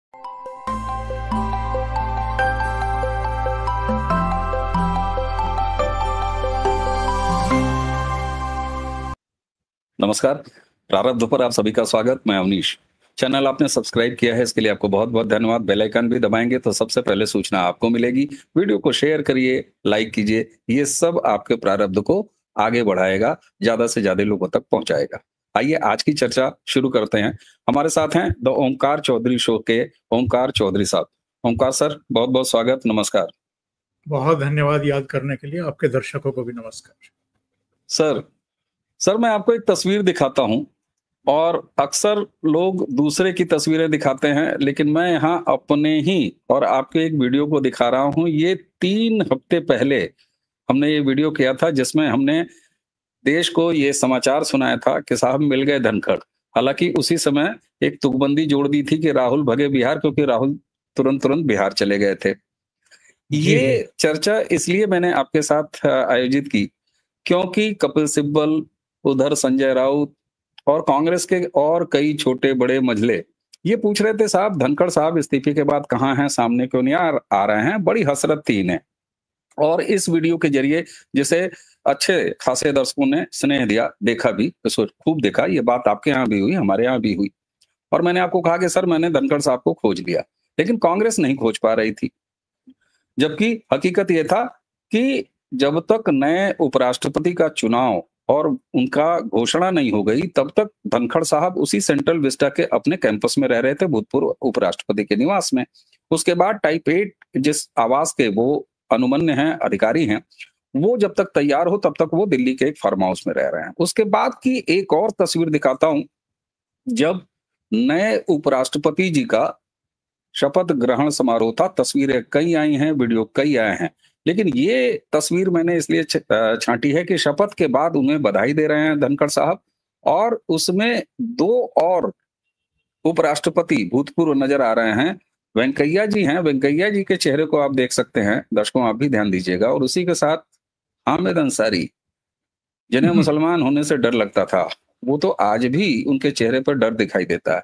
नमस्कार। प्रारब्ध पर आप सभी का स्वागत। मैं अवनीश। चैनल आपने सब्सक्राइब किया है, इसके लिए आपको बहुत बहुत धन्यवाद। बेल आइकन भी दबाएंगे तो सबसे पहले सूचना आपको मिलेगी। वीडियो को शेयर करिए, लाइक कीजिए, ये सब आपके प्रारब्ध को आगे बढ़ाएगा, ज्यादा से ज्यादा लोगों तक पहुंचाएगा। आइए आज की चर्चा शुरू करते हैं। हमारे साथ हैं द ओमकार चौधरी शो के ओमकार चौधरी साहब। ओमकार सर, बहुत बहुत स्वागत, नमस्कार। बहुत धन्यवाद याद करने के लिए। आपके दर्शकों को भी नमस्कार। सर मैं आपको एक तस्वीर दिखाता हूं और अक्सर लोग दूसरे की तस्वीरें दिखाते हैं, लेकिन मैं यहाँ अपने ही और आपके एक वीडियो को दिखा रहा हूं। ये 3 हफ्ते पहले हमने ये वीडियो किया था, जिसमें हमने देश को ये समाचार सुनाया था कि साहब मिल गए धनखड़। हालांकि उसी समय एक तुकबंदी जोड़ दी थी कि राहुल भगे बिहार, क्योंकि राहुल तुरंत तुरंत बिहार चले गए थे। ये चर्चा इसलिए मैंने आपके साथ आयोजित की क्योंकि कपिल सिब्बल, उधर संजय राउत और कांग्रेस के और कई छोटे बड़े मजले ये पूछ रहे थे, साहब धनखड़ साहब इस्तीफे के बाद कहाँ हैं, सामने क्यों नहीं आ रहे हैं। बड़ी हसरत थी इन्हें। और इस वीडियो के जरिए जिसे अच्छे खासे दर्शकों ने स्नेह दिया, देखा भी, इसको खूब देखा। ये बात आपके यहाँ भी हुई, हमारे यहाँ भी हुई। और मैंने आपको कहा कि सर मैंने धनखड़ साहब को खोज लिया, लेकिन कांग्रेस नहीं खोज पा रही थी। जबकि हकीकत यह था कि जब तक नए उपराष्ट्रपति का चुनाव और उनका घोषणा नहीं हो गई, तब तक धनखड़ साहब उसी सेंट्रल विस्टा के अपने कैंपस में रह रहे थे, भूतपूर्व उपराष्ट्रपति के निवास में। उसके बाद टाइप 8 जिस आवास के वो अनुमन्य हैं, अधिकारी हैं, वो जब तक तैयार हो तब तक वो दिल्ली के एक फार्म हाउस में रह रहे हैं। उसके बाद की एक और तस्वीर दिखाता हूं, जब नए उपराष्ट्रपति जी का शपथ ग्रहण समारोह था। तस्वीरें कई आई हैं, वीडियो कई आए हैं, लेकिन ये तस्वीर मैंने इसलिए छांटी है कि शपथ के बाद उन्हें बधाई दे रहे हैं धनखड़ साहब, और उसमें 2 और उपराष्ट्रपति भूतपूर्व नजर आ रहे हैं। वेंकैया जी हैं, वेंकैया जी के चेहरे को आप देख सकते हैं, दर्शकों आप भी ध्यान दीजिएगा। और उसी के साथ हामिद अंसारी, जिन्हें मुसलमान होने से डर लगता था, वो तो आज भी उनके चेहरे पर डर दिखाई देता है।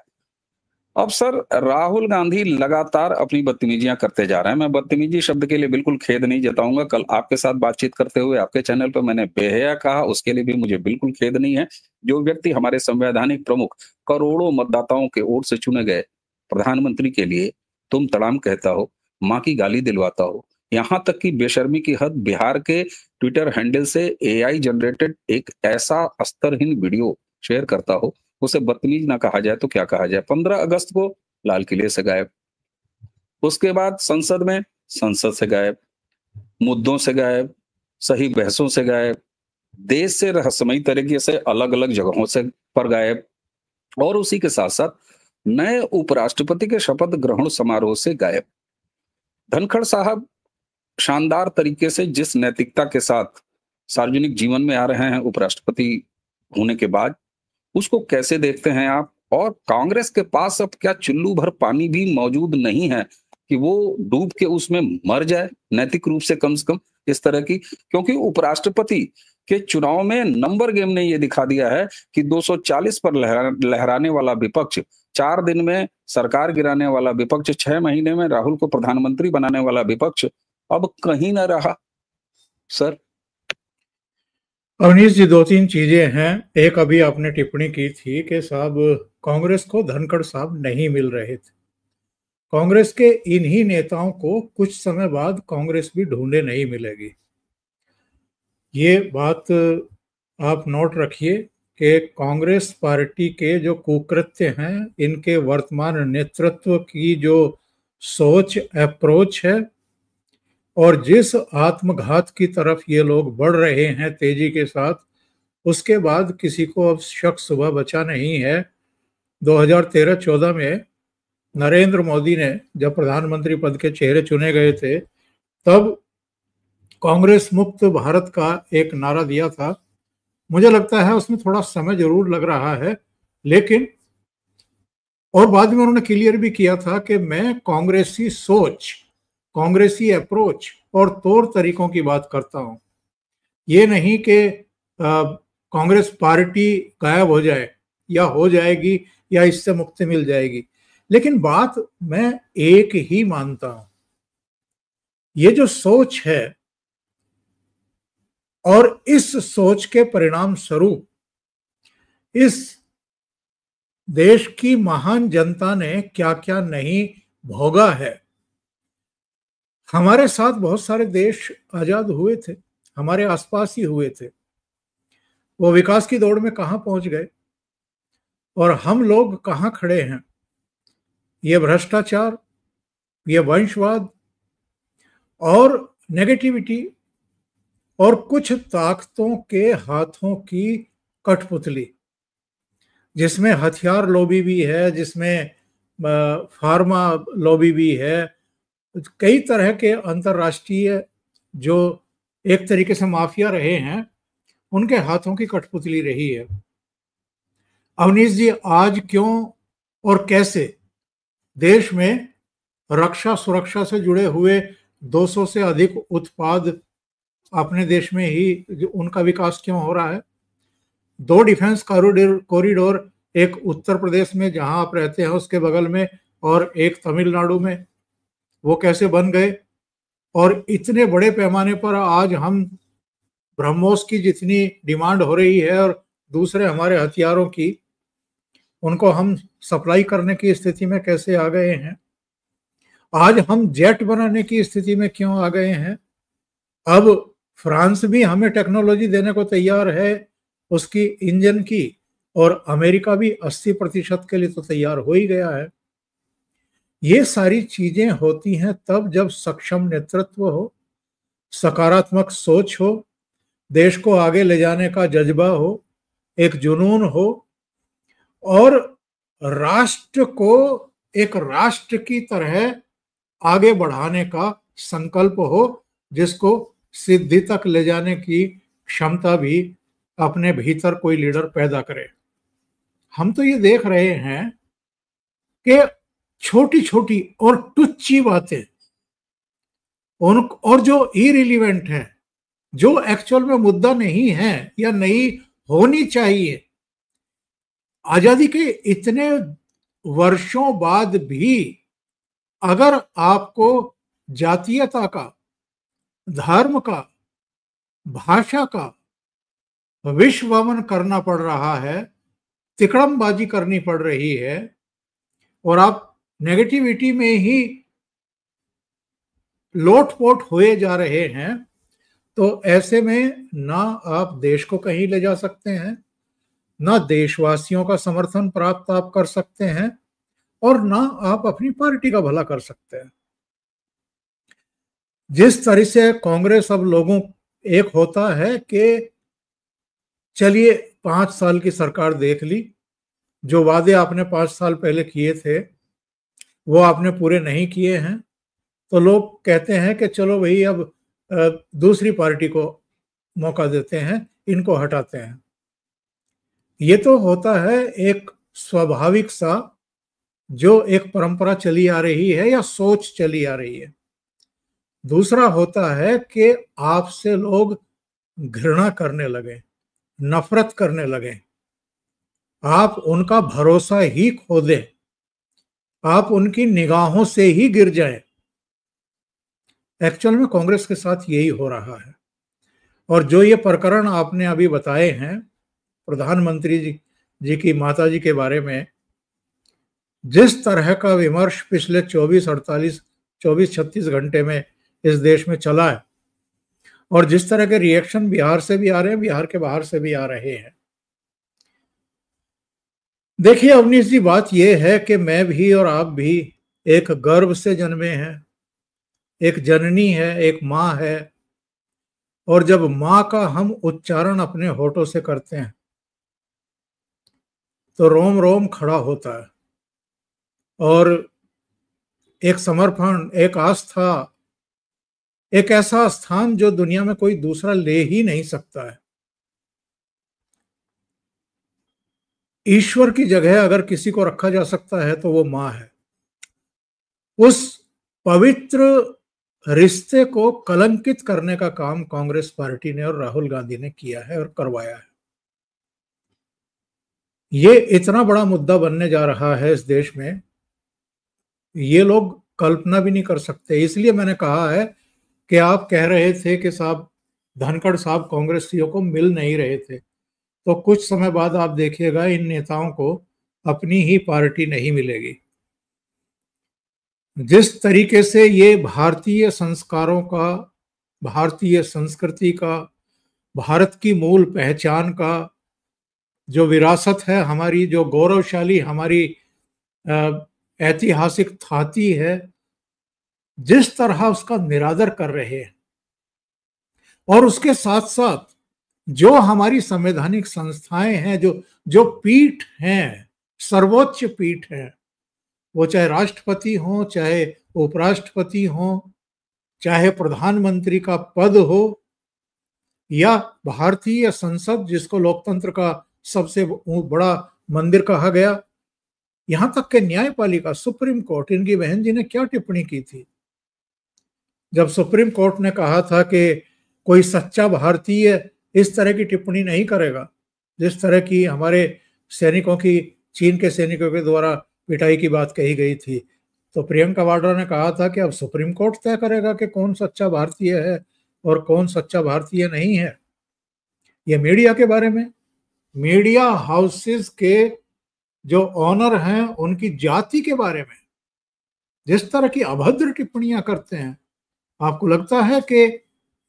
अब सर, राहुल गांधी लगातार अपनी बदतमीजियां करते जा रहे हैं। मैं बदतमीजी शब्द के लिए बिल्कुल खेद नहीं जताऊंगा। कल आपके साथ बातचीत करते हुए आपके चैनल पर मैंने बेहया कहा, उसके लिए भी मुझे बिल्कुल खेद नहीं है। जो व्यक्ति हमारे संवैधानिक प्रमुख, करोड़ों मतदाताओं के वोट से चुने गए प्रधानमंत्री के लिए तुम तड़ाम कहता हो, माँ की गाली दिलवाता हो, यहाँ तक कि बेशर्मी की हद बिहार के ट्विटर हैंडल से AI जनरेटेड एक ऐसा अस्तरहीन वीडियो शेयर करता हो, उसे बदतमीज ना कहा जाए तो क्या कहा जाए। 15 अगस्त को लाल किले से गायब, उसके बाद संसद से गायब, मुद्दों से गायब, सही बहसों से गायब, देश से रहस्यमयी तरीके से अलग अलग जगहों से पर गायब, और उसी के साथ साथ नए उपराष्ट्रपति के शपथ ग्रहण समारोह से गायब। धनखड़ साहब शानदार तरीके से जिस नैतिकता के साथ सार्वजनिक जीवन में आ रहे हैं उपराष्ट्रपति होने के बाद, उसको कैसे देखते हैं आप? और कांग्रेस के पास अब क्या चुल्लू भर पानी भी मौजूद नहीं है कि वो डूब के उसमें मर जाए, नैतिक रूप से कम इस तरह की? क्योंकि उपराष्ट्रपति के चुनाव में नंबर गेम ने ये दिखा दिया है कि 240 पर लहराने वाला विपक्ष, 4 दिन में सरकार गिराने वाला विपक्ष, 6 महीने में राहुल को प्रधानमंत्री बनाने वाला विपक्ष अब कहीं ना रहा। सर अवनीश जी, 2-3 चीजें हैं। एक, अभी आपने टिप्पणी की थी कि साहब कांग्रेस को धनखड़ साहब नहीं मिल रहे थे। कांग्रेस के इन्हीं नेताओं को कुछ समय बाद कांग्रेस भी ढूंढे नहीं मिलेगी। ये बात आप नोट रखिए कि कांग्रेस पार्टी के जो कुकृत्य हैं, इनके वर्तमान नेतृत्व की जो सोच, अप्रोच है, और जिस आत्मघात की तरफ ये लोग बढ़ रहे हैं तेजी के साथ, उसके बाद किसी को अब शक सुबह बचा नहीं है। 2013-14 में नरेंद्र मोदी ने जब प्रधानमंत्री पद के चेहरे चुने गए थे, तब कांग्रेस मुक्त भारत का एक नारा दिया था। मुझे लगता है उसमें थोड़ा समय जरूर लग रहा है, लेकिन और बाद में उन्होंने क्लियर भी किया था कि मैं कांग्रेसी सोच, कांग्रेसी अप्रोच और तौर तरीकों की बात करता हूं। ये नहीं कि कांग्रेस पार्टी गायब हो जाए या हो जाएगी या इससे मुक्ति मिल जाएगी। लेकिन बात मैं एक ही मानता हूं, ये जो सोच है और इस सोच के परिणाम स्वरूप इस देश की महान जनता ने क्या क्या नहीं भोगा है। हमारे साथ बहुत सारे देश आजाद हुए थे, हमारे आसपास ही हुए थे। वो विकास की दौड़ में कहां पहुंच गए और हम लोग कहां खड़े हैं। ये भ्रष्टाचार, ये वंशवाद और नेगेटिविटी और कुछ ताकतों के हाथों की कठपुतली, जिसमें हथियार लॉबी भी है, जिसमें फार्मा लॉबी भी है, कई तरह के अंतर्राष्ट्रीय जो एक तरीके से माफिया रहे हैं, उनके हाथों की कठपुतली रही है। अवनीश जी, आज क्यों और कैसे देश में रक्षा सुरक्षा से जुड़े हुए 200 से अधिक उत्पाद अपने देश में ही उनका विकास क्यों हो रहा है? 2 डिफेंस कॉरिडोर, एक उत्तर प्रदेश में जहां आप रहते हैं उसके बगल में और एक तमिलनाडु में, वो कैसे बन गए? और इतने बड़े पैमाने पर आज हम ब्रह्मोस की जितनी डिमांड हो रही है और दूसरे हमारे हथियारों की, उनको हम सप्लाई करने की स्थिति में कैसे आ गए हैं? आज हम जेट बनाने की स्थिति में क्यों आ गए हैं? अब फ्रांस भी हमें टेक्नोलॉजी देने को तैयार है उसकी इंजन की, और अमेरिका भी 80% के लिए तो तैयार हो ही गया है। ये सारी चीजें होती हैं तब जब सक्षम नेतृत्व हो, सकारात्मक सोच हो, देश को आगे ले जाने का जज्बा हो, एक जुनून हो और राष्ट्र को एक राष्ट्र की तरह आगे बढ़ाने का संकल्प हो, जिसको सिद्धि तक ले जाने की क्षमता भी अपने भीतर कोई लीडर पैदा करे। हम तो ये देख रहे हैं कि छोटी छोटी और टुच्ची बातें और जो इरिलीवेंट है, जो एक्चुअल में मुद्दा नहीं है या नहीं होनी चाहिए, आजादी के इतने वर्षों बाद भी अगर आपको जातीयता का, धर्म का, भाषा का विश्वमन करना पड़ रहा है, तिकड़मबाजी करनी पड़ रही है और आप नेगेटिविटी में ही लोटपोट हुए जा रहे हैं, तो ऐसे में ना आप देश को कहीं ले जा सकते हैं, ना देशवासियों का समर्थन प्राप्त आप कर सकते हैं और ना आप अपनी पार्टी का भला कर सकते हैं। जिस तरह से कांग्रेस अब लोगों एक होता है कि चलिए 5 साल की सरकार देख ली, जो वादे आपने 5 साल पहले किए थे वो आपने पूरे नहीं किए हैं, तो लोग कहते हैं कि चलो भाई अब दूसरी पार्टी को मौका देते हैं, इनको हटाते हैं। ये तो होता है एक स्वाभाविक सा जो एक परंपरा चली आ रही है या सोच चली आ रही है। दूसरा होता है कि आपसे लोग घृणा करने लगे, नफरत करने लगे, आप उनका भरोसा ही खो दें, आप उनकी निगाहों से ही गिर जाएं। एक्चुअल में कांग्रेस के साथ यही हो रहा है। और जो ये प्रकरण आपने अभी बताए हैं प्रधानमंत्री जी की माता जी के बारे में, जिस तरह का विमर्श पिछले 24-36 घंटे में इस देश में चला है और जिस तरह के रिएक्शन बिहार से भी आ रहे हैं, बिहार के बाहर से भी आ रहे हैं। देखिए अवनीश जी, बात यह है कि मैं भी और आप भी एक गर्भ से जन्मे हैं, एक जननी है, एक माँ है, और जब माँ का हम उच्चारण अपने होठों से करते हैं तो रोम रोम खड़ा होता है और एक समर्पण, एक आस्था, एक ऐसा स्थान जो दुनिया में कोई दूसरा ले ही नहीं सकता है। ईश्वर की जगह अगर किसी को रखा जा सकता है तो वो माँ है। उस पवित्र रिश्ते को कलंकित करने का काम कांग्रेस पार्टी ने और राहुल गांधी ने किया है और करवाया है। ये इतना बड़ा मुद्दा बनने जा रहा है इस देश में ये लोग कल्पना भी नहीं कर सकते। इसलिए मैंने कहा है कि आप कह रहे थे कि साहब धनखड़ साहब कांग्रेसियों को मिल नहीं रहे थे, तो कुछ समय बाद आप देखिएगा इन नेताओं को अपनी ही पार्टी नहीं मिलेगी। जिस तरीके से ये भारतीय संस्कारों का, भारतीय संस्कृति का, भारत की मूल पहचान का जो विरासत है हमारी, जो गौरवशाली हमारी ऐतिहासिक थाती है, जिस तरह उसका निरादर कर रहे हैं, और उसके साथ साथ जो हमारी संवैधानिक संस्थाएं हैं, जो जो पीठ हैं, सर्वोच्च पीठ है, वो चाहे राष्ट्रपति हो, चाहे उपराष्ट्रपति हो, चाहे प्रधानमंत्री का पद हो, या भारतीय संसद जिसको लोकतंत्र का सबसे बड़ा मंदिर कहा गया, यहां तक कि न्यायपालिका, सुप्रीम कोर्ट, इनकी बहन जी ने क्या टिप्पणी की थी जब सुप्रीम कोर्ट ने कहा था कि कोई सच्चा भारतीय इस तरह की टिप्पणी नहीं करेगा जिस तरह की हमारे सैनिकों की, चीन के सैनिकों के द्वारा पिटाई की बात कही गई थी। तो प्रियंका वाड्रा ने कहा था कि अब सुप्रीम कोर्ट तय करेगा कि कौन सच्चा भारतीय है और कौन सच्चा भारतीय नहीं है। ये मीडिया के बारे में, मीडिया हाउसेस के जो ऑनर हैं उनकी जाति के बारे में जिस तरह की अभद्र टिप्पणियां करते हैं, आपको लगता है कि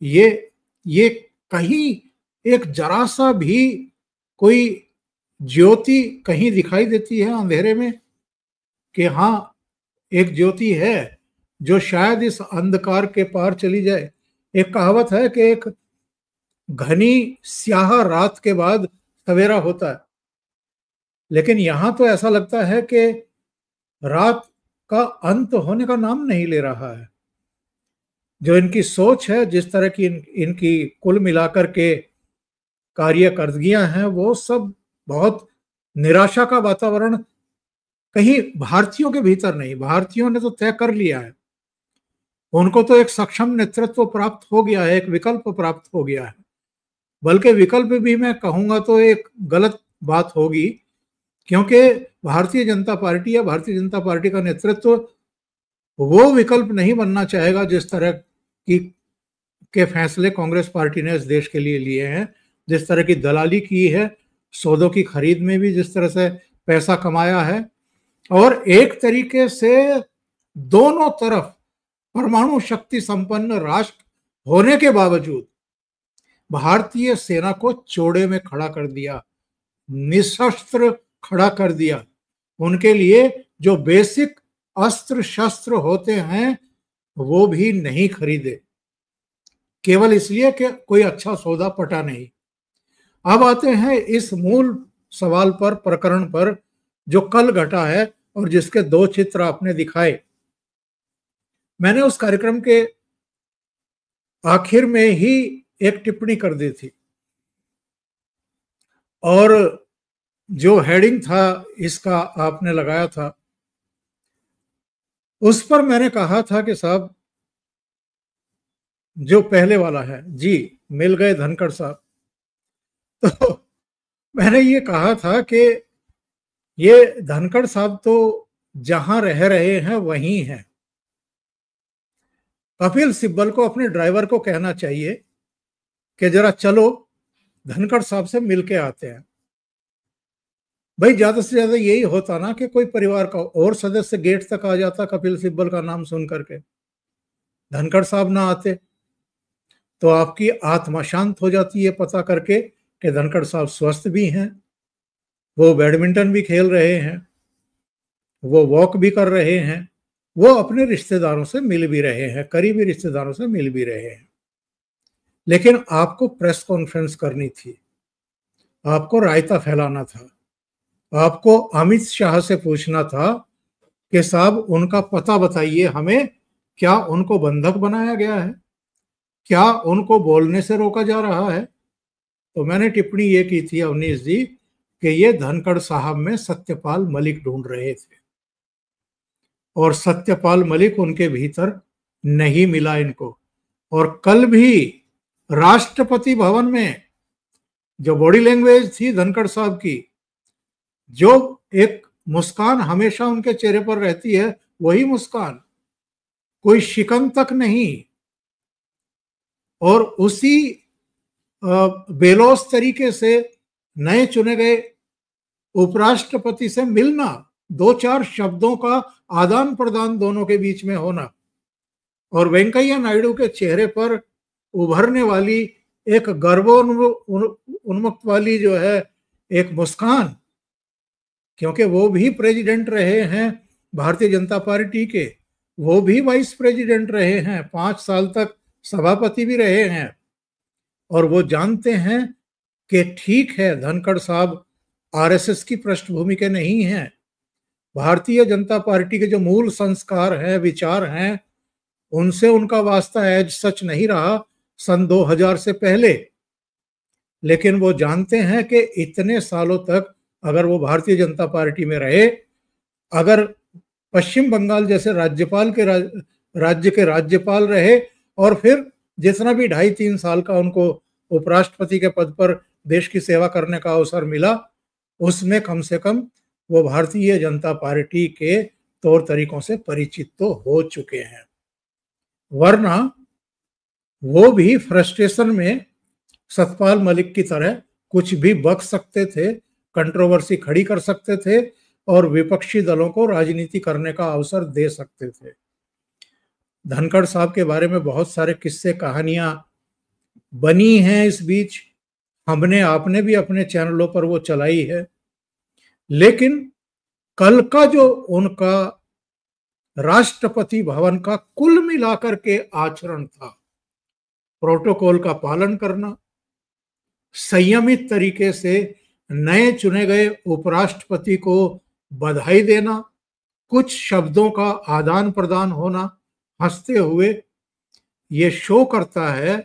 ये कहीं एक जरा सा भी कोई ज्योति कहीं दिखाई देती है अंधेरे में कि हाँ एक ज्योति है जो शायद इस अंधकार के पार चली जाए। एक कहावत है कि एक घनी स्याह रात के बाद सवेरा होता है, लेकिन यहां तो ऐसा लगता है कि रात का अंत होने का नाम नहीं ले रहा है। जो इनकी सोच है, जिस तरह की इनकी कुल मिलाकर के कार्यकर्दगियां हैं, वो सब बहुत निराशा का वातावरण कहीं भारतीयों के भीतर नहीं। भारतीयों ने तो तय कर लिया है, उनको तो एक सक्षम नेतृत्व प्राप्त हो गया है, एक विकल्प प्राप्त हो गया है। बल्कि विकल्प भी मैं कहूंगा तो एक गलत बात होगी, क्योंकि भारतीय जनता पार्टी या भारतीय जनता पार्टी का नेतृत्व वो विकल्प नहीं बनना चाहेगा जिस तरह के फैसले कांग्रेस पार्टी ने इस देश के लिए लिए हैं, जिस तरह की दलाली की है, सौदों की खरीद में भी जिस तरह से पैसा कमाया है, और एक तरीके से दोनों तरफ परमाणु शक्ति संपन्न राष्ट्र होने के बावजूद भारतीय सेना को चौड़े में खड़ा कर दिया, निशस्त्र खड़ा कर दिया। उनके लिए जो बेसिक अस्त्र शस्त्र होते हैं वो भी नहीं खरीदे, केवल इसलिए कि कोई अच्छा सौदा पटा नहीं। अब आते हैं इस मूल सवाल पर, प्रकरण पर जो कल घटा है और जिसके दो चित्र आपने दिखाए। मैंने उस कार्यक्रम के आखिर में ही एक टिप्पणी कर दी थी, और जो हेडिंग था इसका आपने लगाया था, उस पर मैंने कहा था कि साहब जो पहले वाला है जी, मिल गए धनखड़ साहब। तो मैंने ये कहा था कि ये धनखड़ साहब तो जहां रह रहे हैं वहीं हैं। कपिल सिब्बल को अपने ड्राइवर को कहना चाहिए कि जरा चलो धनखड़ साहब से मिल के आते हैं। भाई ज्यादा से ज्यादा यही होता ना कि कोई परिवार का और सदस्य गेट तक आ जाता कपिल सिब्बल का नाम सुन करके, धनखड़ साहब ना आते तो आपकी आत्मा शांत हो जाती है पता करके कि धनखड़ साहब स्वस्थ भी हैं, वो बैडमिंटन भी खेल रहे हैं, वो वॉक भी कर रहे हैं, वो अपने रिश्तेदारों से मिल भी रहे हैं, करीबी रिश्तेदारों से मिल भी रहे हैं। लेकिन आपको प्रेस कॉन्फ्रेंस करनी थी, आपको रायता फैलाना था, आपको अमित शाह से पूछना था कि साहब उनका पता बताइए हमें, क्या उनको बंधक बनाया गया है, क्या उनको बोलने से रोका जा रहा है। तो मैंने टिप्पणी ये की थी अवनीश जी कि ये धनखड़ साहब में सत्यपाल मलिक ढूंढ रहे थे, और सत्यपाल मलिक उनके भीतर नहीं मिला इनको। और कल भी राष्ट्रपति भवन में जो बॉडी लैंग्वेज थी धनखड़ साहब की, जो एक मुस्कान हमेशा उनके चेहरे पर रहती है, वही मुस्कान, कोई शिकन तक नहीं। और उसी बेलौस तरीके से नए चुने गए उपराष्ट्रपति से मिलना, दो चार शब्दों का आदान प्रदान दोनों के बीच में होना, और वेंकैया नायडू के चेहरे पर उभरने वाली एक गर्वोन्मुक्त वाली जो है एक मुस्कान, क्योंकि वो भी प्रेसिडेंट रहे हैं भारतीय जनता पार्टी के, वो भी वाइस प्रेसिडेंट रहे हैं, 5 साल तक सभापति भी रहे हैं, और वो जानते हैं कि ठीक है धनखड़ साहब आरएसएस की पृष्ठभूमि के नहीं हैं, भारतीय जनता पार्टी के जो मूल संस्कार हैं, विचार हैं, उनसे उनका वास्ता एज सच नहीं रहा सन 2000 से पहले। लेकिन वो जानते हैं कि इतने सालों तक अगर वो भारतीय जनता पार्टी में रहे, अगर पश्चिम बंगाल जैसे राज्य के राज्यपाल रहे, और फिर जितना भी 2.5-3 साल का उनको उपराष्ट्रपति के पद पर देश की सेवा करने का अवसर मिला, उसमें कम से कम वो भारतीय जनता पार्टी के तौर तरीकों से परिचित तो हो चुके हैं। वरना वो भी फ्रस्ट्रेशन में सतपाल मलिक की तरह कुछ भी बक सकते थे, कंट्रोवर्सी खड़ी कर सकते थे और विपक्षी दलों को राजनीति करने का अवसर दे सकते थे। धनखड़ साहब के बारे में बहुत सारे किस्से कहानियां बनी हैं इस बीच, हमने आपने भी अपने चैनलों पर वो चलाई है। लेकिन कल का जो उनका राष्ट्रपति भवन का कुल मिलाकर के आचरण था, प्रोटोकॉल का पालन करना, संयमित तरीके से नए चुने गए उपराष्ट्रपति को बधाई देना, कुछ शब्दों का आदान प्रदान होना हंसते हुए, ये शो करता है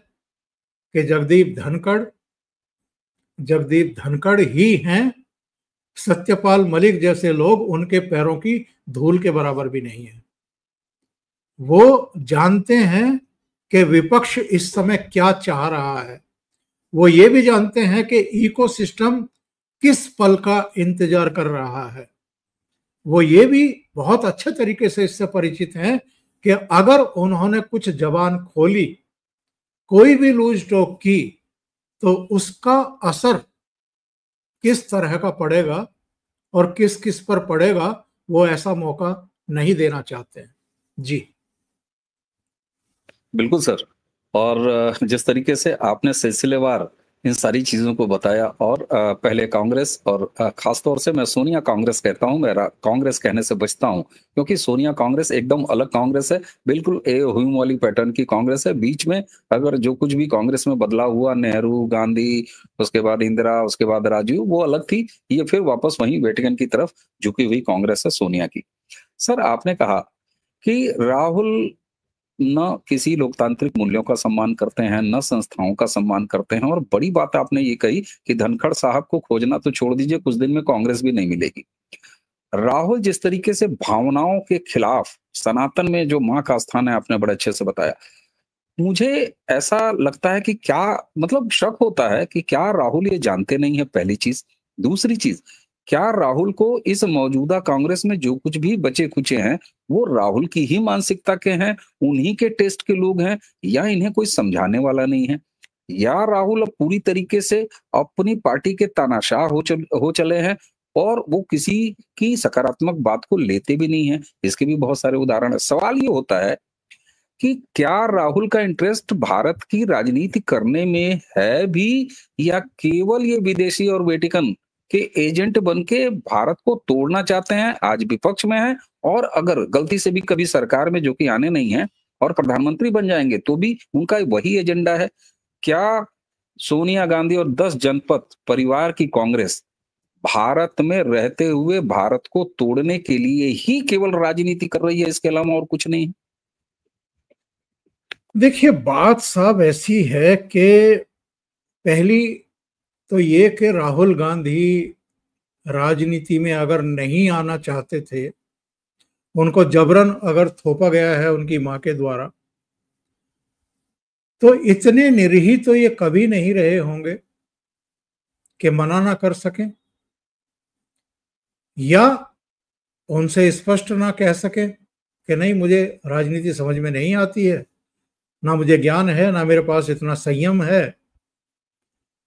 कि जगदीप धनखड़ ही हैं, सत्यपाल मलिक जैसे लोग उनके पैरों की धूल के बराबर भी नहीं है। वो जानते हैं कि विपक्ष इस समय क्या चाह रहा है, वो ये भी जानते हैं कि इकोसिस्टम किस पल का इंतजार कर रहा है, वो ये भी बहुत अच्छे तरीके से इससे परिचित हैं कि अगर उन्होंने कुछ जबान खोली, कोई भी लूज टॉक की, तो उसका असर किस तरह का पड़ेगा और किस किस पर पड़ेगा, वो ऐसा मौका नहीं देना चाहते हैं। जी बिल्कुल सर। और जिस तरीके से आपने सिलसिलेवार इन सारी चीज़ों को बताया, और पहले कांग्रेस, और ख़ास तौर से मैं सोनिया कांग्रेस कहता हूँ, मैं कांग्रेस कहने से बचता हूँ, क्योंकि सोनिया कांग्रेस एकदम अलग कांग्रेस है, बिल्कुल ए हुम वाली पैटर्न की कांग्रेस है। बीच में अगर जो कुछ भी कांग्रेस में बदलाव हुआ, नेहरू, गांधी, उसके बाद इंदिरा, उसके बाद राजीव, वो अलग थी, ये फिर वापस वहीं वेटिकन की तरफ झुकी हुई कांग्रेस है सोनिया की। सर, आपने कहा कि राहुल न किसी लोकतांत्रिक मूल्यों का सम्मान करते हैं, न संस्थाओं का सम्मान करते हैं, और बड़ी बात आपने ये कही कि धनखड़ साहब को खोजना तो छोड़ दीजिए, कुछ दिन में कांग्रेस भी नहीं मिलेगी। राहुल जिस तरीके से भावनाओं के खिलाफ, सनातन में जो मां का स्थान है, आपने बड़े अच्छे से बताया। मुझे ऐसा लगता है कि क्या मतलब शक होता है कि क्या राहुल ये जानते नहीं है, पहली चीज। दूसरी चीज, क्या राहुल को इस मौजूदा कांग्रेस में जो कुछ भी बचे खुचे हैं, वो राहुल की ही मानसिकता के हैं, उन्हीं के टेस्ट के लोग हैं, या इन्हें कोई समझाने वाला नहीं है, या राहुल अब पूरी तरीके से अपनी पार्टी के तानाशाह हो चले हैं, और वो किसी की सकारात्मक बात को लेते भी नहीं है। इसके भी बहुत सारे उदाहरण है। सवाल ये होता है कि क्या राहुल का इंटरेस्ट भारत की राजनीति करने में है भी, या केवल ये विदेशी और वेटिकन के एजेंट बन के भारत को तोड़ना चाहते हैं। आज विपक्ष में है, और अगर गलती से भी कभी सरकार में, जो कि आने नहीं है, और प्रधानमंत्री बन जाएंगे, तो भी उनका वही एजेंडा है। क्या सोनिया गांधी और 10 जनपद परिवार की कांग्रेस भारत में रहते हुए भारत को तोड़ने के लिए ही केवल राजनीति कर रही है, इसके अलावा और कुछ नहीं? देखिए, बात साहब ऐसी है कि पहली तो ये कि राहुल गांधी राजनीति में अगर नहीं आना चाहते थे, उनको जबरन अगर थोपा गया है उनकी मां के द्वारा, तो इतने निरीह तो ये कभी नहीं रहे होंगे कि मना ना कर सकें, या उनसे स्पष्ट ना कह सकें कि नहीं, मुझे राजनीति समझ में नहीं आती है, ना मुझे ज्ञान है, ना मेरे पास इतना संयम है,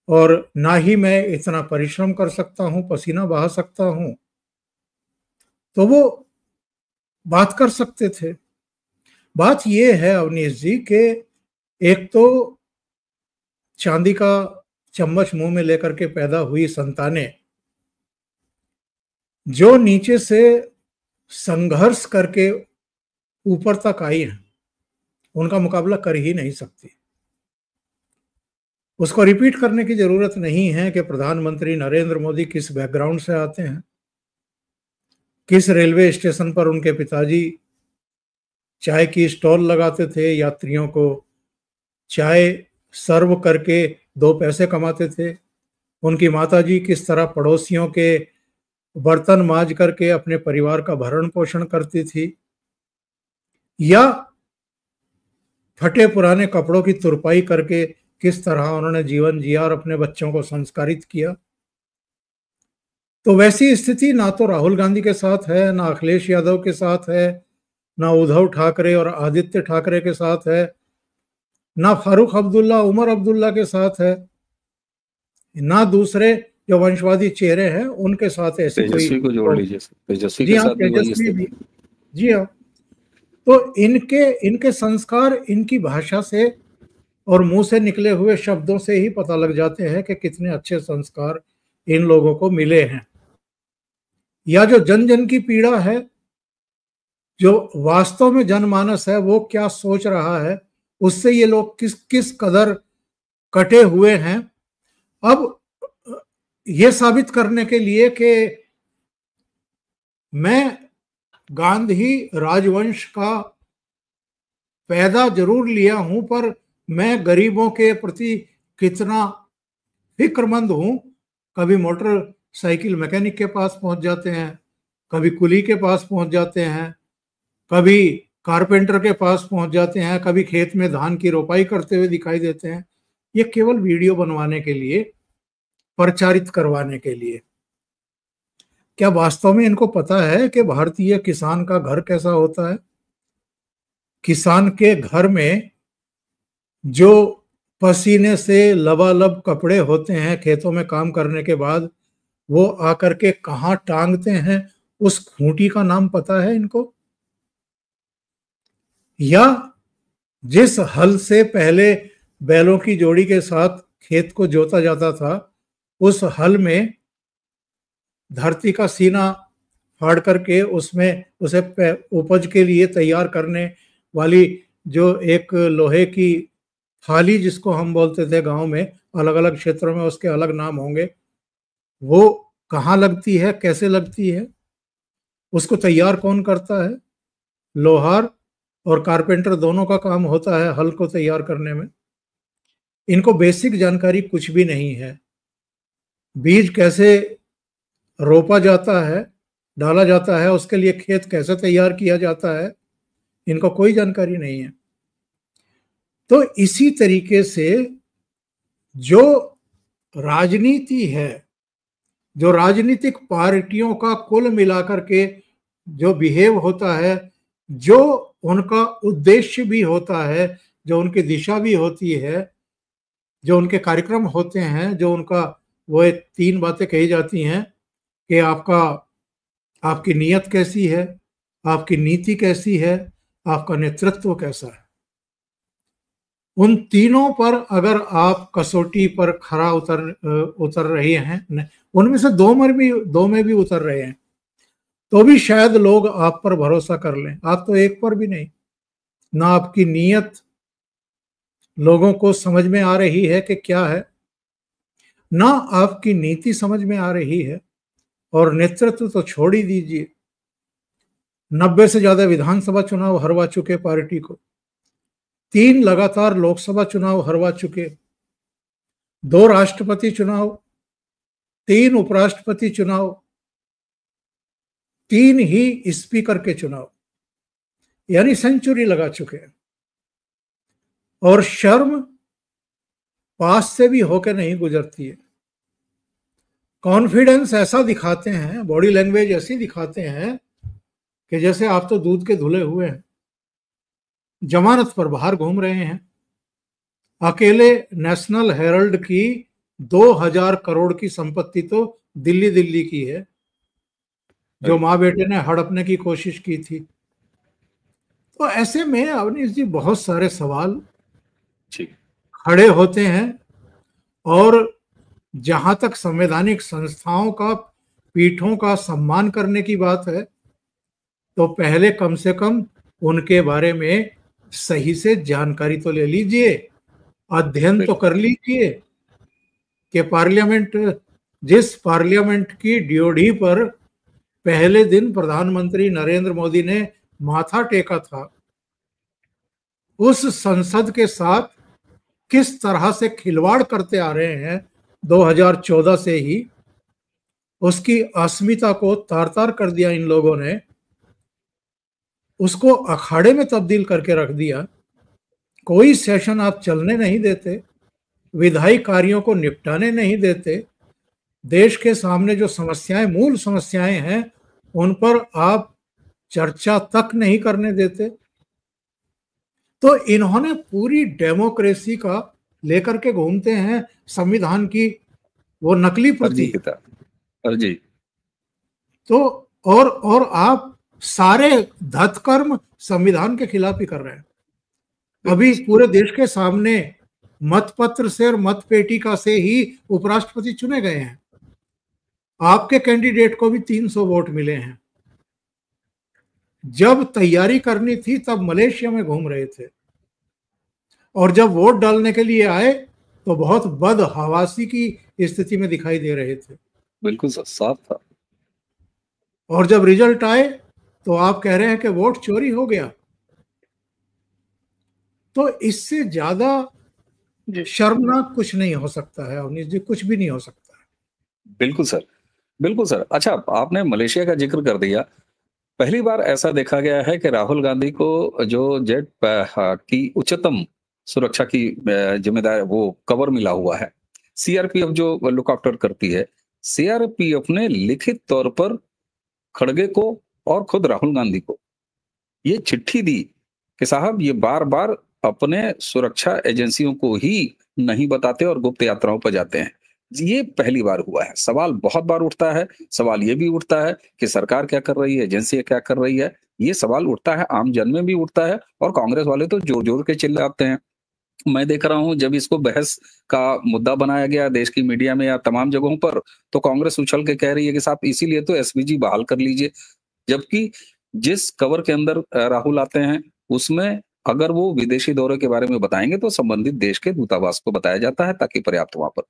और ना ही मैं इतना परिश्रम कर सकता हूं, पसीना बहा सकता हूं, तो वो बात कर सकते थे। बात ये है अवनीश जी कि एक तो चांदी का चम्मच मुंह में लेकर के पैदा हुई संतानें जो नीचे से संघर्ष करके ऊपर तक आई हैं, उनका मुकाबला कर ही नहीं सकती। उसको रिपीट करने की जरूरत नहीं है कि प्रधानमंत्री नरेंद्र मोदी किस बैकग्राउंड से आते हैं, किस रेलवे स्टेशन पर उनके पिताजी चाय की स्टॉल लगाते थे, यात्रियों को चाय सर्व करके 2 पैसे कमाते थे, उनकी माताजी किस तरह पड़ोसियों के बर्तन मांज करके अपने परिवार का भरण पोषण करती थी, या फटे पुराने कपड़ों की तुरपाई करके किस तरह उन्होंने जीवन जिया और अपने बच्चों को संस्कारित किया। तो वैसी स्थिति ना तो राहुल गांधी के साथ है, ना अखिलेश यादव के साथ है, ना उद्धव ठाकरे और आदित्य ठाकरे के साथ है, ना फारूक अब्दुल्ला उमर अब्दुल्ला के साथ है, ना दूसरे जो वंशवादी चेहरे हैं उनके साथ ऐसी कोई। तेजस्वी को जोड़ लीजिए, तेजस्वी जी के हाँ, साथ भी वही तेजस्वी भी। स्थिति। जी हाँ, तो इनके संस्कार इनकी भाषा से और मुंह से निकले हुए शब्दों से ही पता लग जाते हैं कि कितने अच्छे संस्कार इन लोगों को मिले हैं, या जो जन जन की पीड़ा है, जो वास्तव में जनमानस है वो क्या सोच रहा है, उससे ये लोग किस किस कदर कटे हुए हैं। अब ये साबित करने के लिए कि मैं गांधी राजवंश का पैदा जरूर लिया हूं, पर मैं गरीबों के प्रति कितना फिक्रमंद हूं, कभी मोटरसाइकिल मैकेनिक के पास पहुंच जाते हैं, कभी कुली के पास पहुंच जाते हैं, कभी कारपेंटर के पास पहुंच जाते हैं, कभी खेत में धान की रोपाई करते हुए दिखाई देते हैं। ये केवल वीडियो बनवाने के लिए, प्रचारित करवाने के लिए। क्या वास्तव में इनको पता है कि भारतीय किसान का घर कैसा होता है? किसान के घर में जो पसीने से लबालब कपड़े होते हैं खेतों में काम करने के बाद, वो आकर के कहाँ टांगते हैं, उस खूंटी का नाम पता है इनको? या जिस हल से पहले बैलों की जोड़ी के साथ खेत को जोता जाता था, उस हल में धरती का सीना फाड़ करके उसमें उसे उपज के लिए तैयार करने वाली जो एक लोहे की थाली, जिसको हम बोलते थे गांव में, अलग अलग क्षेत्रों में उसके अलग नाम होंगे, वो कहाँ लगती है, कैसे लगती है, उसको तैयार कौन करता है? लोहार और कारपेंटर दोनों का काम होता है हल को तैयार करने में। इनको बेसिक जानकारी कुछ भी नहीं है। बीज कैसे रोपा जाता है, डाला जाता है, उसके लिए खेत कैसे तैयार किया जाता है, इनको कोई जानकारी नहीं है। तो इसी तरीके से जो राजनीति है, जो राजनीतिक पार्टियों का कुल मिलाकर के जो बिहेव होता है, जो उनका उद्देश्य भी होता है, जो उनकी दिशा भी होती है, जो उनके कार्यक्रम होते हैं, जो उनका वो 3 बातें कही जाती हैं कि आपकी नीयत कैसी है, आपकी नीति कैसी है, आपका नेतृत्व कैसा है। उन तीनों पर अगर आप कसौटी पर खरा उतर रहे हैं, उनमें से 2 में भी उतर रहे हैं, तो भी शायद लोग आप पर भरोसा कर लें। आप तो एक पर भी नहीं। ना आपकी नीयत लोगों को समझ में आ रही है कि क्या है, ना आपकी नीति समझ में आ रही है, और नेतृत्व तो छोड़ ही दीजिए। 90 से ज्यादा विधानसभा चुनाव हरवा चुके पार्टी को, 3 लगातार लोकसभा चुनाव हरवा चुके, 2 राष्ट्रपति चुनाव, 3 उपराष्ट्रपति चुनाव, 3 ही स्पीकर के चुनाव, यानी सेंचुरी लगा चुके हैं। और शर्म पास से भी होकर नहीं गुजरती है। कॉन्फिडेंस ऐसा दिखाते हैं, बॉडी लैंग्वेज ऐसी दिखाते हैं कि जैसे आप तो दूध के धुले हुए हैं, जमानत पर बाहर घूम रहे हैं। अकेले नेशनल हेराल्ड की 2000 करोड़ की संपत्ति तो दिल्ली दिल्ली की है, जो माँ बेटे ने हड़पने की कोशिश की थी। तो ऐसे में अवनीश जी बहुत सारे सवाल खड़े होते हैं। और जहां तक संवैधानिक संस्थाओं का, पीठों का सम्मान करने की बात है, तो पहले कम से कम उनके बारे में सही से जानकारी तो ले लीजिए, अध्ययन तो कर लीजिए कि जिस पार्लियामेंट की ड्योढ़ी पर पहले दिन प्रधानमंत्री नरेंद्र मोदी ने माथा टेका था, उस संसद के साथ किस तरह से खिलवाड़ करते आ रहे हैं 2014 से ही, उसकी अस्मिता को तार तार कर दिया इन लोगों ने, उसको अखाड़े में तब्दील करके रख दिया। कोई सेशन आप चलने नहीं देते, विधायी कार्यों को निपटाने नहीं देते, देश के सामने जो समस्याएं, मूल समस्याएं हैं, उन पर आप चर्चा तक नहीं करने देते। तो इन्होंने पूरी डेमोक्रेसी का लेकर के घूमते हैं संविधान की वो नकली प्रति। जी। तो और आप सारे धतकर्म संविधान के खिलाफ ही कर रहे हैं। अभी पूरे देश के सामने मतपत्र से और मतपेटिका से ही उपराष्ट्रपति चुने गए हैं। आपके कैंडिडेट को भी 300 वोट मिले हैं। जब तैयारी करनी थी तब मलेशिया में घूम रहे थे, और जब वोट डालने के लिए आए तो बहुत बदहवासी की स्थिति में दिखाई दे रहे थे। बिल्कुल साफ था। और जब रिजल्ट आए तो आप कह रहे हैं कि वोट चोरी हो गया। तो इससे ज्यादा शर्मनाक कुछ नहीं हो सकता है अवनीश जी, कुछ भी नहीं हो सकता है। बिल्कुल सर, बिल्कुल सर। अच्छा, आपने मलेशिया का जिक्र कर दिया। पहली बार ऐसा देखा गया है कि राहुल गांधी को जो जेट की उच्चतम सुरक्षा की जिम्मेदारी, वो कवर मिला हुआ है। सीआरपीएफ जो लुक आफ्टर करती है, सीआरपीएफ ने लिखित तौर पर खड़गे को और खुद राहुल गांधी को ये चिट्ठी दी कि साहब ये बार बार अपने सुरक्षा एजेंसियों को ही नहीं बताते और गुप्त यात्राओं पर जाते हैं। ये पहली बार हुआ है। सवाल बहुत बार उठता है। सवाल ये भी उठता है कि सरकार क्या कर रही है, एजेंसियां क्या कर रही है। ये सवाल उठता है, आम जन में भी उठता है, और कांग्रेस वाले तो जोर जोर के चिल्लाते हैं। मैं देख रहा हूं जब इसको बहस का मुद्दा बनाया गया देश की मीडिया में या तमाम जगहों पर, तो कांग्रेस उछल के कह रही है कि साहब इसीलिए तो एसपीजी बहाल कर लीजिए। जबकि जिस कवर के अंदर राहुल आते हैं उसमें अगर वो विदेशी दौरे के बारे में बताएंगे तो संबंधित देश के दूतावास को बताया जाता है ताकि पर्याप्त वहां पर।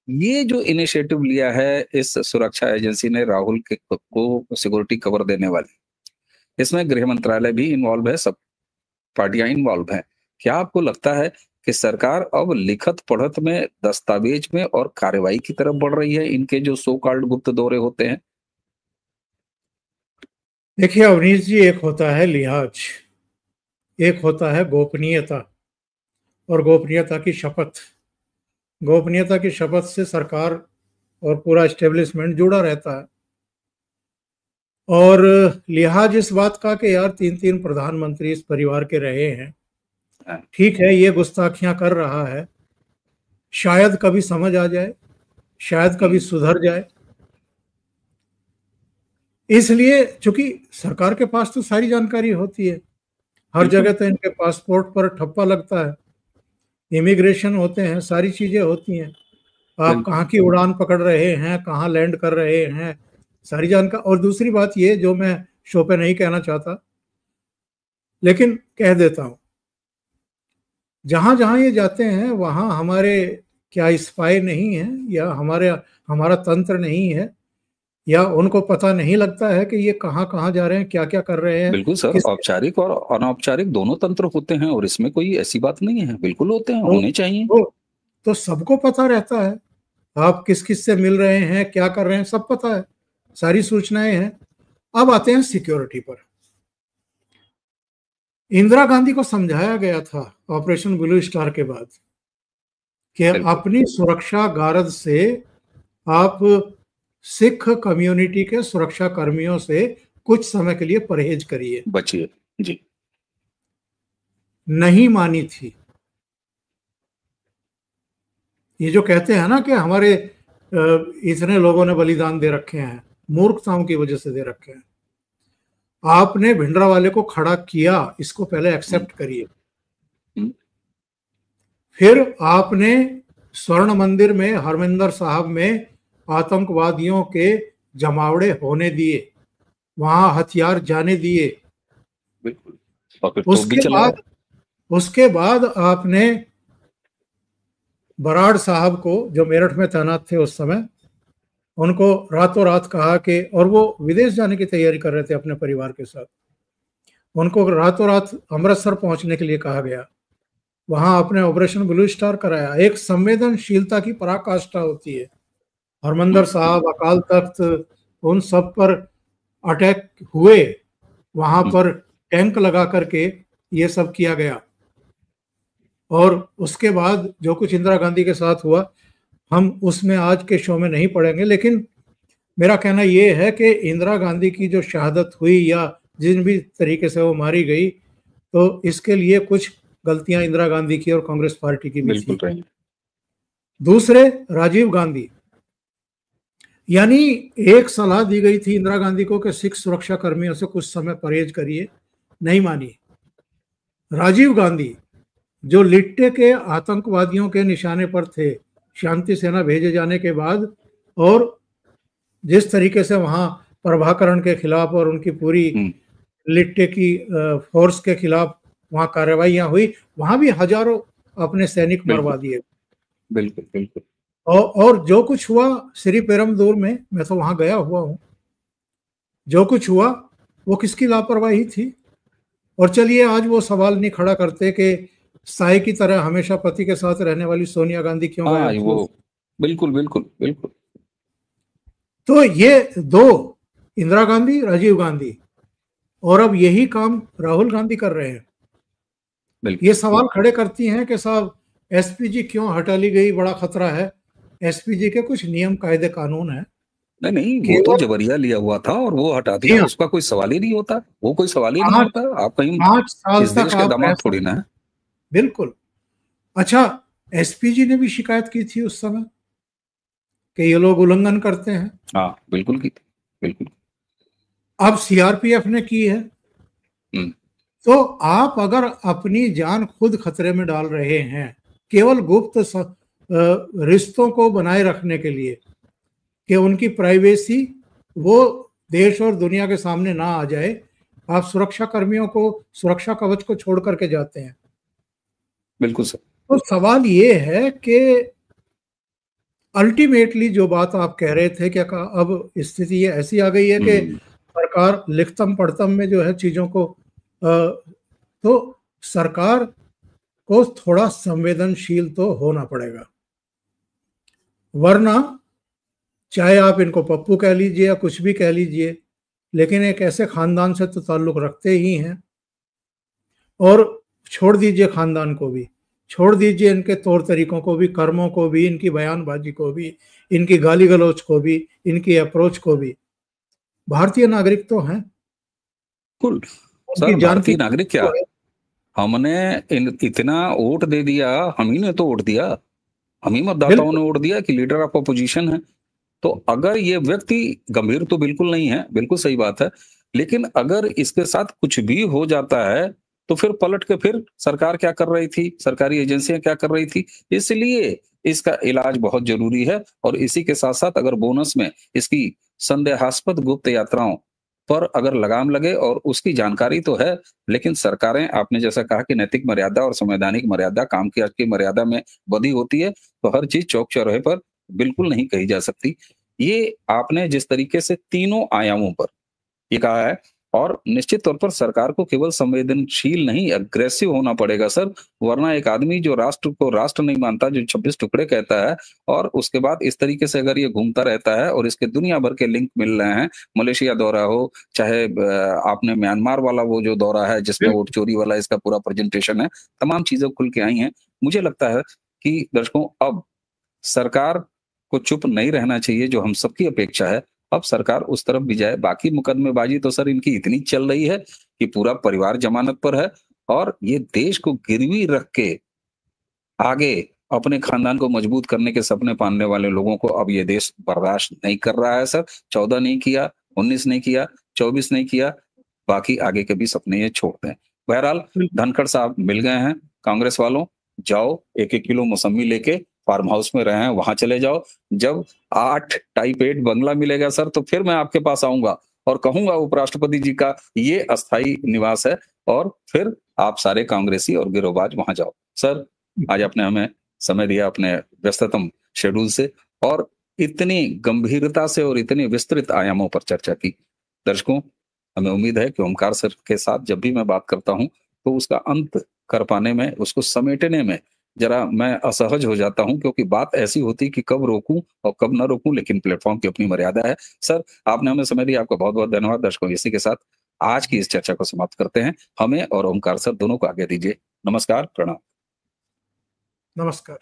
ये जो इनिशिएटिव लिया है इस सुरक्षा एजेंसी ने राहुल को सिक्योरिटी कवर देने वाली, इसमें गृह मंत्रालय भी इन्वॉल्व है, सब पार्टियां इन्वॉल्व हैं। क्या आपको लगता है कि सरकार अब लिखत पढ़त में, दस्तावेज में और कार्रवाई की तरफ बढ़ रही है इनके जो सो कॉल्ड गुप्त दौरे होते हैं? देखिए अवनीश जी, एक होता है लिहाज, एक होता है गोपनीयता, और गोपनीयता की शपथ। गोपनीयता की शपथ से सरकार और पूरा एस्टेब्लिशमेंट जुड़ा रहता है। और लिहाज इस बात का कि यार 3-3 प्रधानमंत्री इस परिवार के रहे हैं, ठीक है ये गुस्ताखियां कर रहा है, शायद कभी समझ आ जाए, शायद कभी सुधर जाए। इसलिए चूंकि सरकार के पास तो सारी जानकारी होती है, हर जगह तो इनके पासपोर्ट पर ठप्पा लगता है, इमिग्रेशन होते हैं, सारी चीजें होती हैं, आप कहाँ की उड़ान पकड़ रहे हैं, कहाँ लैंड कर रहे हैं, सारी जानकारी। और दूसरी बात ये जो मैं शो पे नहीं कहना चाहता लेकिन कह देता हूं, जहां जहां ये जाते हैं वहां हमारे क्या स्पाई नहीं है, या हमारा तंत्र नहीं है, या उनको पता नहीं लगता है कि ये कहां कहां जा रहे हैं, क्या क्या कर रहे हैं? बिल्कुल सर, औपचारिक और अनौपचारिक दोनों तंत्र होते हैं और इसमें कोई ऐसी बात नहीं है, बिल्कुल होते हैं, होने चाहिए। तो सबको पता रहता है आप किस किस से मिल रहे हैं, क्या कर रहे हैं, सब पता है, सारी सूचनाएं हैं। अब आते हैं सिक्योरिटी पर। इंदिरा गांधी को समझाया गया था ऑपरेशन ब्लू स्टार के बाद कि अपनी सुरक्षा गारद से आप सिख कम्युनिटी के सुरक्षा कर्मियों से कुछ समय के लिए परहेज करिए। बचिए जी। नहीं मानी थी। ये जो कहते हैं ना कि हमारे इतने लोगों ने बलिदान दे रखे हैं, मूर्खताओं की वजह से दे रखे हैं। आपने भिंडरावाले को खड़ा किया, इसको पहले एक्सेप्ट करिए। फिर आपने स्वर्ण मंदिर में, हरमिंदर साहब में आतंकवादियों के जमावड़े होने दिए, वहां हथियार जाने दिए। बिल्कुल। और फिर तो भी चला है। उसके बाद आपने बराड़ साहब को, जो मेरठ में तैनात थे उस समय, उनको रातों रात कहा कि, और वो विदेश जाने की तैयारी कर रहे थे अपने परिवार के साथ, उनको रातों रात अमृतसर पहुंचने के लिए कहा गया। वहां आपने ऑपरेशन ब्लू स्टार कराया। एक संवेदनशीलता की पराकाष्ठा होती है। हरमंदर साहब, अकाल तख्त, उन सब पर अटैक हुए, वहां पर टैंक लगा करके ये सब किया गया। और उसके बाद जो कुछ इंदिरा गांधी के साथ हुआ, हम उसमें आज के शो में नहीं पड़ेंगे, लेकिन मेरा कहना यह है कि इंदिरा गांधी की जो शहादत हुई या जिन भी तरीके से वो मारी गई, तो इसके लिए कुछ गलतियां इंदिरा गांधी की और कांग्रेस पार्टी की भी थी। दूसरे, राजीव गांधी, यानी एक सलाह दी गई थी इंदिरा गांधी को कि सिख सुरक्षा कर्मियों से कुछ समय परहेज करिए, नहीं मानी। राजीव गांधी, जो लिट्टे के आतंकवादियों के निशाने पर थे शांति सेना भेजे जाने के बाद, और जिस तरीके से वहां प्रभाकरण के खिलाफ और उनकी पूरी लिट्टे की फोर्स के खिलाफ वहां कार्रवाइयां हुई, वहां भी हजारों अपने सैनिक मरवा दिए। बिल्कुल बिल्कुल। और जो कुछ हुआ श्री पेरमदूर में, मैं तो वहां गया हुआ हूं, जो कुछ हुआ वो किसकी लापरवाही थी? और चलिए आज वो सवाल नहीं खड़ा करते कि साई की तरह हमेशा पति के साथ रहने वाली सोनिया गांधी क्यों गायब थी? वो बिल्कुल बिल्कुल बिल्कुल। तो ये दो, इंदिरा गांधी, राजीव गांधी, और अब यही काम राहुल गांधी कर रहे हैं। ये सवाल खड़े करती हैं कि साहब एसपीजी क्यों हटा ली गई, बड़ा खतरा है। एसपीजी के कुछ नियम कायदे कानून है। नहीं, वो तो जबरिया लिया हुआ था और वो हटा दिया, उसका कोई सवाल ही नहीं होता, वो कोई सवाल ही नहीं होता। आप कहीं 5 साल इस देश के दामाद थोड़ी ना है। बिल्कुल। अच्छा, एसपीजी ने भी शिकायत की थी उस समय कि ये लोग उल्लंघन करते हैं। हाँ बिल्कुल की थी, बिल्कुल। अब सीआरपीएफ ने की है। तो आप अगर अपनी जान खुद खतरे में डाल रहे हैं केवल गुप्त रिश्तों को बनाए रखने के लिए, कि उनकी प्राइवेसी वो देश और दुनिया के सामने ना आ जाए, आप सुरक्षा कर्मियों को, सुरक्षा कवच को छोड़ करके जाते हैं। बिल्कुल सर। तो सवाल ये है कि अल्टीमेटली जो बात आप कह रहे थे, क्या अब स्थिति ये ऐसी आ गई है कि सरकार लिखतम पढ़तम में जो है चीजों को, तो सरकार को थोड़ा संवेदनशील तो होना पड़ेगा, वरना चाहे आप इनको पप्पू कह लीजिए या कुछ भी कह लीजिए, लेकिन एक ऐसे खानदान से तो ताल्लुक रखते ही हैं। और छोड़ दीजिए खानदान को भी, छोड़ दीजिए इनके तौर तरीकों को भी, कर्मों को भी, इनकी बयानबाजी को भी, इनकी गाली गलौज को भी, इनकी अप्रोच को भी, भारतीय नागरिक तो हैं। सर भारतीय नागरिक क्या, हमने इतना वोट दे दिया, हम ही ने तो वोट दिया, हम ही मतदाताओं ने वोट दिया कि लीडर ऑफ अपोजिशन है। तो अगर ये व्यक्ति गंभीर तो बिल्कुल नहीं है, बिल्कुल सही बात है, लेकिन अगर इसके साथ कुछ भी हो जाता है तो फिर पलट के फिर सरकार क्या कर रही थी, सरकारी एजेंसियां क्या कर रही थी। इसलिए इसका इलाज बहुत जरूरी है। और इसी के साथ साथ अगर बोनस में इसकी संदेहास्पद गुप्त यात्राओं पर अगर लगाम लगे, और उसकी जानकारी तो है, लेकिन सरकारें, आपने जैसा कहा कि नैतिक मर्यादा और संवैधानिक मर्यादा, काम की मर्यादा में बधी होती है, तो हर चीज चौक चौराहे पर बिल्कुल नहीं कही जा सकती। ये आपने जिस तरीके से तीनों आयामों पर ये कहा है, और निश्चित तौर पर सरकार को केवल संवेदनशील नहीं, अग्रेसिव होना पड़ेगा सर, वरना एक आदमी जो राष्ट्र को राष्ट्र नहीं मानता, जो 26 टुकड़े कहता है, और उसके बाद इस तरीके से अगर ये घूमता रहता है, और इसके दुनिया भर के लिंक मिल रहे हैं, मलेशिया दौरा हो, चाहे आपने म्यांमार वाला वो जो दौरा है जिसमें वोट चोरी वाला इसका पूरा प्रेजेंटेशन है, तमाम चीजें खुल के आई हैं। मुझे लगता है कि दर्शकों, अब सरकार को चुप नहीं रहना चाहिए, जो हम सबकी अपेक्षा है, अब सरकार उस तरफ भी जाए। बाकी मुकदमेबाजी तो सर इनकी इतनी चल रही है कि पूरा परिवार जमानत पर है, और ये देश को गिरवी रख के आगे अपने खानदान को मजबूत करने के सपने पालने वाले लोगों को अब ये देश बर्दाश्त नहीं कर रहा है सर। 14 नहीं किया, 19 नहीं किया, 24 नहीं किया, बाकी आगे के भी सपने ये छोड़ दें। बहरहाल धनखड़ साहब मिल गए हैं कांग्रेस वालों, जाओ 1-1 किलो मौसम्मी लेके फार्म हाउस में रहे हैं, वहां चले जाओ। जब 8 टाइप 8 बंगला मिलेगा सर, तो फिर मैं आपके पास आऊंगा और कहूंगा उपराष्ट्रपति जी का ये अस्थाई निवास है, और फिर आप सारे कांग्रेसी और गिरोहबाज वहां जाओ। सर, आज आपने हमें समय दिया अपने व्यस्ततम शेड्यूल से, और इतनी गंभीरता से और इतने विस्तृत आयामों पर चर्चा की। दर्शकों, हमें उम्मीद है कि ओमकार सर के साथ जब भी मैं बात करता हूं तो उसका अंत कर पाने में, उसको समेटने में जरा मैं असहज हो जाता हूं, क्योंकि बात ऐसी होती कि कब रोकूं और कब ना रोकूं, लेकिन प्लेटफॉर्म की अपनी मर्यादा है। सर, आपने हमें समय दिया, आपका बहुत बहुत धन्यवाद। दर्शकों, इसी के साथ आज की इस चर्चा को समाप्त करते हैं। हमें और ओमकार सर दोनों को आज्ञा दीजिए। नमस्कार, प्रणाम। नमस्कार।